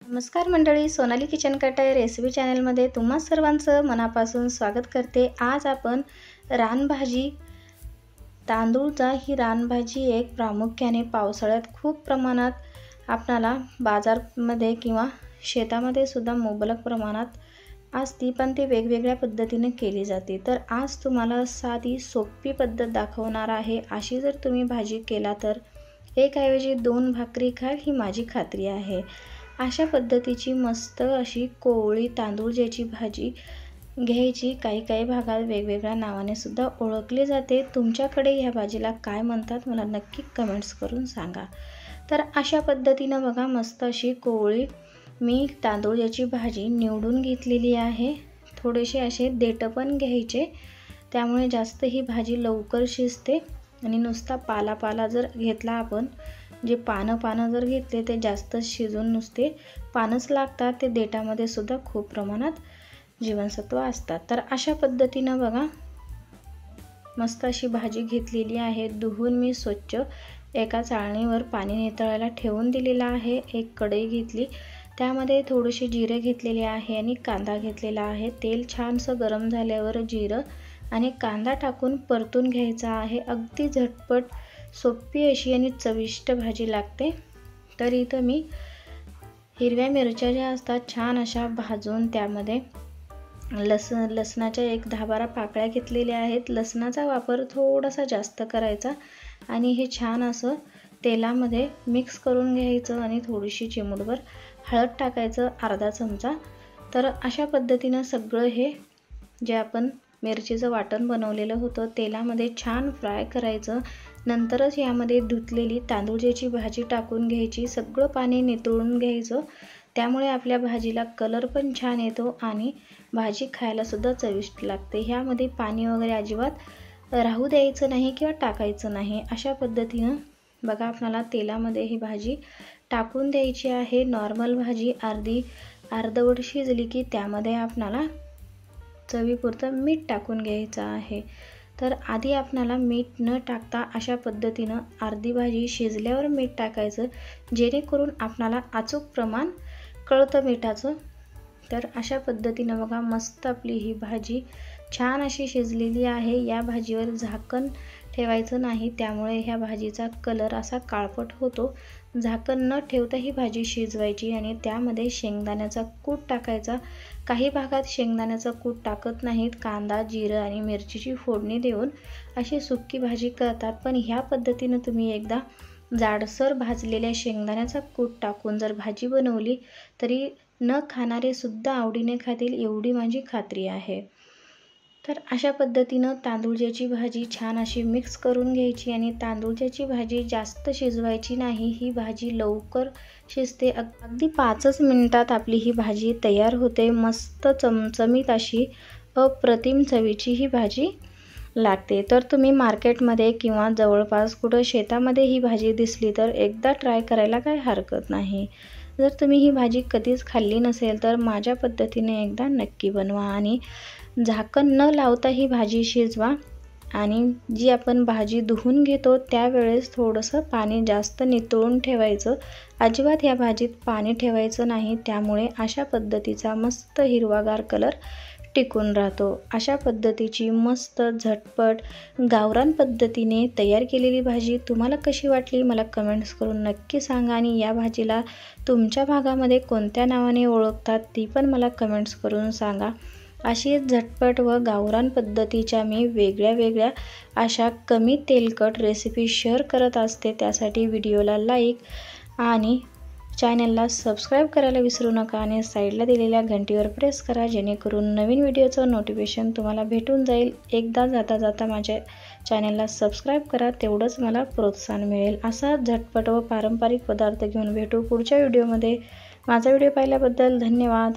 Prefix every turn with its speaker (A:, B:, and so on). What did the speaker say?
A: नमस्कार मंडळी, सोनाली किचन कट्टा रेसिपी चॅनलमध्ये तुम्हा सर्वांचं मनापासून स्वागत करते। आज आपण रानभाजी तांदूळचा ही रानभाजी एक प्रामुख्याने पावसाळ्यात खूप प्रमाणात आपल्याला बाजारामध्ये किंवा शेतामध्ये सुद्धा मुबलक प्रमाणात असते, पण ती वेगवेगळ्या पद्धतीने केली जाते। तर आज तुम्हाला साधी सोपी पद्धत दाखवणार आहे। अशी जर तुम्ही भाजी केला तर एक ऐवजी दोन भाकरी खाल ही माझी खात्री आहे। अशा पद्धतीची मस्त अशी कोवळी तांदूळ ज्याची भाजी घ्यायची। काही भागात वेगवेगळ्या नावाने सुद्धा ओळखली जाते। तुमच्याकडे ह्या भाजीला काय म्हणतात मला नक्की कमेंट्स करून सांगा। तर अशा पद्धतीने बघा मस्त अशी कोवळी मी तांदूळ ज्याची भाजी निवडून घेतलेली आहे। थोडेसे असे देठ पण घ्यायचे, त्यामुळे जास्त ही भाजी लवकर शिजते। आणि नुसता पाला जर घेतला आपण, जे पानं जर घेतले ते जास्त शिजून नुसते पानच लागतात। ते देठामध्ये सुद्धा खूप प्रमाणात जीवनसत्व असतात। तर अशा पद्धतीने बघा मस्त अशी भाजी घेतलेली आहे। धुवून मी स्वच्छ एका चाळणीवर पाणी नितळायला ठेवून दिलेला आहे। एक कढई घेतली, त्यामध्ये थोडेसे जिरे घेतलेले आहे आणि कांदा घेतलेला आहे। तेल छानसं गरम झाल्यावर जिरं आणि कांदा टाकून परतून घ्यायचा आहे। अगदी झटपट सोपी अशी आणि चविष्ट भाजी लागते। तर इथं मी हिरव्या मिरच्या ज्या असतात छान अशा भाजून त्यामध्ये लसणाच्या एक 10-12 पाकळ्या घेतलेल्या आहेत। लसणाचा वापर थोडासा जास्त करायचा आणि हे छान असं तेलामध्ये मिक्स करून घ्यायचं आणि थोडीशी चिमूटभर हळद टाकायचं, अर्धा चमचा। तर अशा पद्धतीनं सगळं हे जे आपण मिरचीचं वाटण बनवलेलं होतं तेलामध्ये छान फ्राय करायचं। नंतरच यामध्ये धुतलेली तांदूळ ज्याची भाजी टाकून घ्यायची। सगळं पाणी नितळून घ्यायचं, त्यामुळे आपल्या भाजीला कलर पण छान येतो आणि भाजी खायला सुद्धा चविष्ट लागते। ह्यामध्ये पाणी वगैरे अजिबात राहू द्यायचं नाही किंवा टाकायचं नाही। अशा पद्धतीनं बघा आपल्याला तेलामध्ये ही भाजी टाकून द्यायची आहे। नॉर्मल भाजी अर्धवट शिजली की त्यामध्ये आपल्याला चवीपुरतं मीठ टाकून घ्यायचं आहे। तर आधी आपल्याला मीठ न टाकता अशा पद्धतीनं अर्धी भाजी शिजल्यावर मीठ टाकायचं, जेणेकरून आपल्याला अचूक प्रमाण कळतं मिठाचं। तर अशा पद्धतीनं बघा मस्त आपली ही भाजी छान अशी शिजलेली आहे। या भाजीवर झाकण ठेवायचं नाही, त्यामुळे ह्या भाजीचा कलर असा काळपट होतो। झाकण न ठेवता ही भाजी शिजवायची आणि त्यामध्ये शेंगदाण्याचा कूट टाकायचा। काही भागात शेंगदाण्याचा कूट टाकत नाहीत, कांदा जिरं आणि मिरचीची फोडणी देऊन अशी सुक्की भाजी करतात। पण ह्या पद्धतीनं तुम्ही एकदा जाडसर भाजलेल्या शेंगदाण्याचा कूट टाकून जर भाजी बनवली तरी न खाणारे सुद्धा आवडीने खातील, एवढी माझी खात्री आहे। तर अशा पद्धतीनं तांदूळची भाजी छान अशी मिक्स करून घ्यायची आणि तांदूळची भाजी जास्त शिजवायची नाही। ही भाजी लवकर शिजते, अगदी 5 मिनिटात आपली ही भाजी तयार होते। मस्त चमचमीत अशी अप्रतिम चवीची ही भाजी लागते। तर तुम्ही मार्केटमध्ये किंवा जवळपास कुठं शेतामध्ये ही भाजी दिसली तर एकदा ट्राय करायला काही हरकत नाही। जर तुम्ही ही भाजी कधीच खाल्ली नसेल तर माझ्या पद्धतीने एकदा नक्की बनवा आणि झाकण न लावता ही भाजी शिजवा। आणि जी आपण भाजी धुवून घेतो त्यावेळेस थोडंसं पाणी जास्त नितळून ठेवायचं, अजिबात या भाजीत पाणी ठेवायचं नाही, त्यामुळे अशा पद्धतीचा मस्त हिरवागार कलर टिकून राहतो। अशा पद्धतीची मस्त झटपट गावरान पद्धतीने तयार केलेली भाजी तुम्हाला कशी वाटली मला कमेंट्स करून नक्की सांगा। आणि या भाजीला तुमच्या भागामध्ये कोणत्या नावाने ओळखतात ती पण मला कमेंट्स करून सांगा। अशी झटपट व गावरान पद्धतीच्या मी वेगळ्या अशा कमी तेलकट रेसिपी शेअर करत असते। त्यासाठी व्हिडिओला लाईक आणि चॅनलला सबस्क्राईब करायला विसरू नका आणि साईडला दिलेल्या घंटीवर प्रेस करा, जेणेकरून नवीन व्हिडिओचं नोटिफिकेशन तुम्हाला भेटून जाईल। एकदा जाता माझ्या चॅनलला सबस्क्राईब करा, तेवढंच मला प्रोत्साहन मिळेल। असा झटपट व पारंपरिक पदार्थ घेऊन भेटू पुढच्या व्हिडिओमध्ये। माझा व्हिडिओ पाहिल्याबद्दल धन्यवाद।